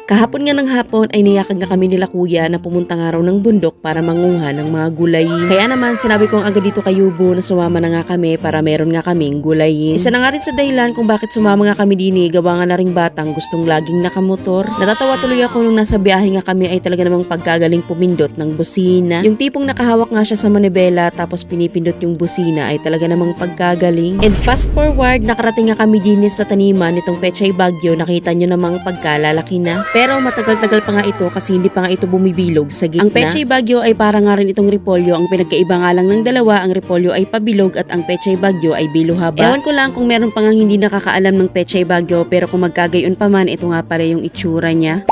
Kahapon nga ng hapon ay niyakag nga kami nila kuya na pumunta nga raw ng bundok para manguha ng mga gulay. Kaya naman sinabi kong agad dito kay Yubo na sumama na nga kami para meron nga kaming gulayin. Isa na nga rin sa dahilan kung bakit sumama nga kami dini, gawa nga na ring batang gustong laging nakamotor. Natatawa tuloy ako nung nasa biyahe nga kami ay talaga namang pagkagaling pumindot ng busina. Yung tipong nakahawak nga siya sa manibela tapos pinipindot yung busina ay talaga namang pagkagaling. And fast forward, nakarating nga kami dini sa taniman nitong Pechay Bagyo. Nakita nyo namang pagkalalaki na. Pero matagal-tagal pa nga ito kasi hindi pa nga ito bumibilog sa gitna. Ang Pechay Bagyo ay para nga rin itong repolyo. Ang pinagkaiba nga lang ng dalawa, ang repolyo ay pabilog at ang Pechay Bagyo ay biluhaba. Ewan ko lang kung meron pa nga hindi nakakaalam ng Pechay Bagyo, pero kung magkagayon pa man, ito nga pala yung itsura niya.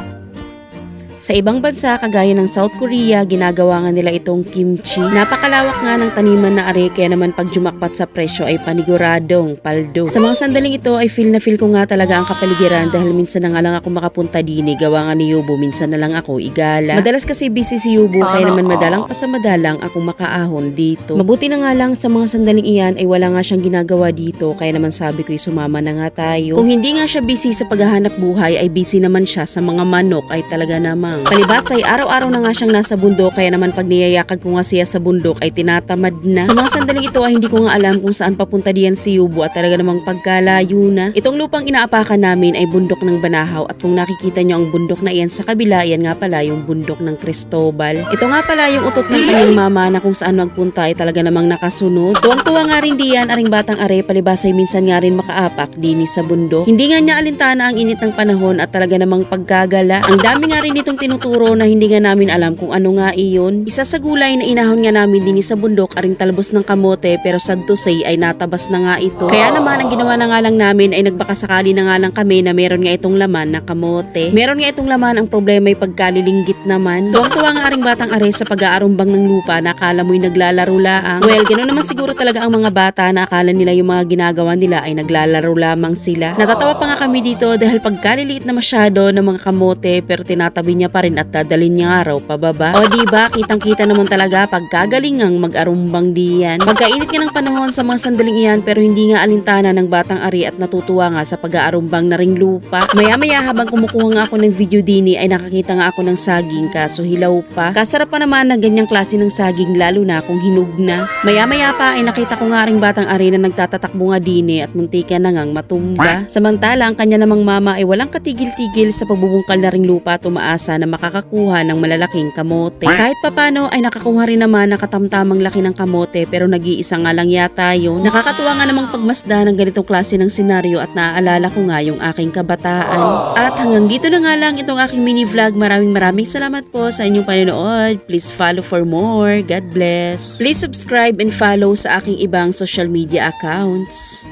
Sa ibang bansa, kagaya ng South Korea, ginagawa nga nila itong kimchi. Napakalawak nga ng taniman na are, kaya naman pag jumakpat sa presyo ay paniguradong paldo. Sa mga sandaling ito ay feel na feel ko nga talaga ang kapaligiran dahil minsan na nga lang ako makapunta dini, gawa nga ni Yubo, minsan na lang ako igala. Madalas kasi busy si Yubo, kaya naman madalang pa sa madalang akong makaahon dito. Mabuti na nga lang sa mga sandaling iyan ay wala nga siyang ginagawa dito, kaya naman sabi ko sumama na nga tayo. Kung hindi nga siya busy sa paghahanap buhay ay busy naman siya sa mga manok, ay talaga namang palibas ay araw-araw na nga siyang nasa bundok, kaya naman pag niyayakag ko nga siya sa bundok ay tinatamad na. Sa mga sandaling ito ay hindi ko nga alam kung saan papunta diyan si Yubo at talaga namang pagkalayo na. Itong lupang inaapakan namin ay bundok ng Banahaw at kung nakikita nyo ang bundok na iyan sa kabila, yan nga pala yung bundok ng Cristobal. Ito nga pala yung utot ng kanyang mama na kung saan magpunta ay talaga namang nakasunod. Tuwang-tuwa nga rin diyan aring batang are, palibas ay minsan nga rin makaapak dini sa bundok. Hindi nga niya alintana ang init ng panahon at talaga namang pagkagala. Ang dami nga rin itong tinuturo na hindi nga namin alam kung ano nga iyon. Isa sa gulay na inahon nga namin din sa bundok aring talbos ng kamote, pero sad to say ay natabas na nga ito. Kaya naman ang ginawa na nga lang namin ay nagbakasakali na nga lang kami na meron nga itong laman na kamote. Meron nga itong laman, ang problema ay pagkalilinggit naman. Tuwang-tuwa nga aring batang are sa pag-aarumbang ng lupa na akala mo'y naglalaro laang. Well, ganoon naman siguro talaga ang mga bata na akala nila yung mga ginagawa nila ay naglalaro lamang sila. Natatawa pa nga kami dito dahil pagkaliliit na masyado ng mga kamote, pero tinatabi niya pa rin at dadalhin niya araw pababa. O diba, kitang-kita naman talaga pagkagalingang mag-arumbang diyan. Pagkainit nga ng panahon sa mga sandaling iyan, pero hindi nga alintana ng batang ari at natutuwa nga sa pag-aarumbang na ring lupa. Maya-maya habang kumukuha nga ako ng video dini ay nakakita nga ako ng saging, kaso hilaw pa. Kasarap pa naman ng ganyang klase ng saging, lalo na kung hinog na. Maya-maya pa ay nakita ko nga ring batang ari na nagtatatakbo nga dini at muntika na ngang matumba. Samantala ang kanya namang mama ay walang katigil-tigil sa pagbubungkal na ring lupa at umaasa na makakakuha ng malalaking kamote. Kahit papano ay nakakuha rin naman ng katamtamang laki ng kamote, pero nag-iisa nga lang yata yun. Nakakatuwa nga namang pagmasda ng ganitong klase ng senaryo at naaalala ko nga yung aking kabataan. At hanggang dito na nga lang itong aking mini vlog. Maraming salamat po sa inyong panonood. Please follow for more. God bless. Please subscribe and follow sa aking ibang social media accounts.